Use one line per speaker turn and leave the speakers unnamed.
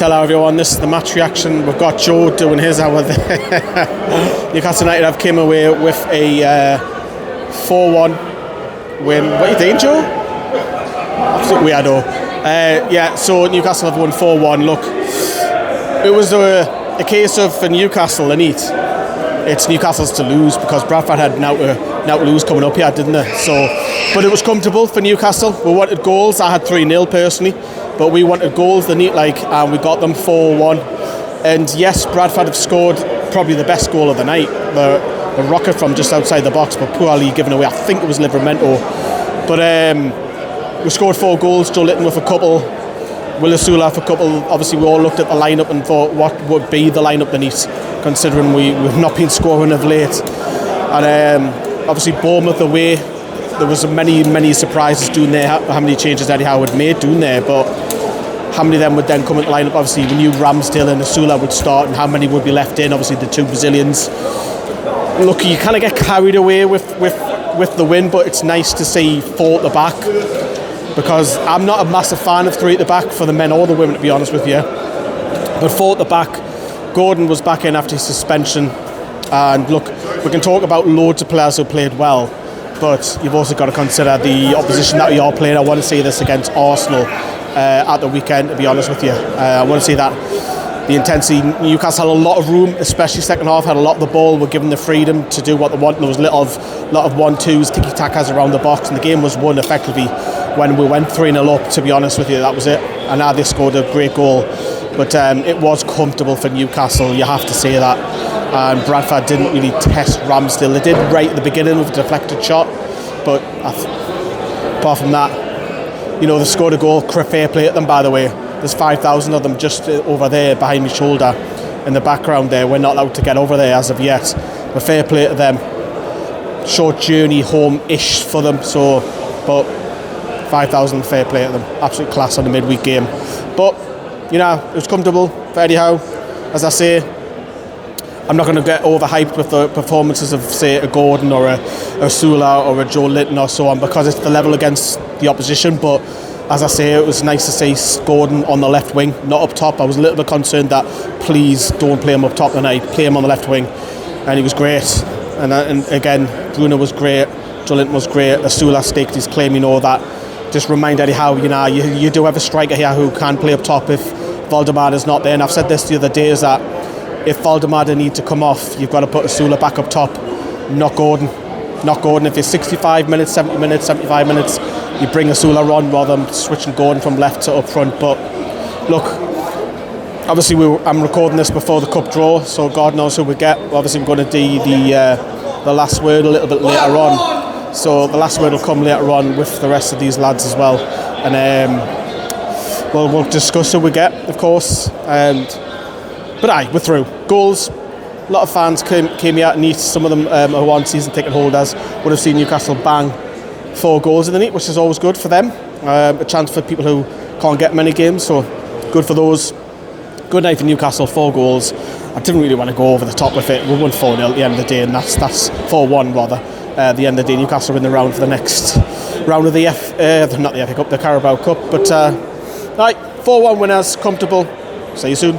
Hello everyone, this is the match reaction. We've got Joe doing his hour there. Newcastle United have came away with a 4-1 win. What are you doing, Joe? Absolute weirdo. So Newcastle have won 4-1. Look, it was a case of for Newcastle they need. It's Newcastle's to lose because Bradford had now to lose coming up here, didn't they? But it was comfortable for Newcastle. We wanted goals. I had 3-0 personally, but we wanted goals. They need and we got them 4-1. And yes, Bradford have scored probably the best goal of the night. The rocket from just outside the box, but poorly given away. I think it was Livramento. But we scored 4 goals. Joelinton with a couple. Will Osula for a couple. Obviously, we all looked at the lineup and thought what would be the lineup beneath, considering we've not been scoring of late. And obviously, Bournemouth away, there was many surprises doing there. How many changes Eddie Howe had made doing there, but how many of them would then come into the lineup? Obviously, we knew Ramsdale and Osula would start, and how many would be left in? Obviously, the 2 Brazilians. Look, you kind of get carried away with the win, but it's nice to see 4 at the back. Because I'm not a massive fan of 3 at the back for the men or the women, to be honest with you. But 4 at the back, Gordon was back in after his suspension. And look, we can talk about loads of players who played well, but you've also got to consider the opposition that we are playing. I want to see this against Arsenal at the weekend, to be honest with you. I want to see that. The intensity, Newcastle had a lot of room, especially second half, had a lot of the ball, were given the freedom to do what they want. There was a lot of 1-2s, tiki-takas around the box, and the game was won effectively when we went 3-0 up, to be honest with you. That was it. And now they scored a great goal. But it was comfortable for Newcastle, you have to say that. And Bradford didn't really test Ramsdale. They did right at the beginning with a deflected shot, but apart from that, they scored a goal. Fair play at them, by the way. There's 5,000 of them just over there behind my shoulder in the background there. We're not allowed to get over there as of yet. But fair play to them. Short journey home-ish for them. But 5,000 fair play to them. Absolute class on the midweek game. But, it was comfortable for Eddie Howe. As I say, I'm not going to get overhyped with the performances of, say, a Gordon or a Osula or a Joelinton or so on, because it's the level against the opposition. But as I say, it was nice to see Gordon on the left wing, not up top. I was a little bit concerned that please don't play him up top tonight, play him on the left wing. And he was great. And again, Bruno was great, Joelinton was great, Osula staked his claim, that. Just remind Eddie Howe, you do have a striker here who can play up top if Valdemar is not there. And I've said this the other day, is that if Valdemar needs to come off, you've got to put Osula back up top, not Gordon. Not Gordon. If it's 65 minutes, 70 minutes, 75 minutes, you bring Osula on rather than switching Gordon from left to up front. But look, obviously I'm recording this before the cup draw, so God knows who we get. Obviously we're going to do the last word a little bit later on. So the last word will come later on with the rest of these lads as well. And we'll discuss who we get, of course. But we're through. Goals. A lot of fans came here neat. Some of them who are season ticket holders would have seen Newcastle bang 4 goals in the night, which is always good for them. A chance for people who can't get many games, so good for those. Good night for Newcastle, 4 goals. I didn't really want to go over the top with it. We won 4-0 at the end of the day, and that's 4-1 rather. At the end of the day, Newcastle are in the round for the next round of the not the FA Cup, the Carabao Cup. But 4-1 winners, comfortable. See you soon.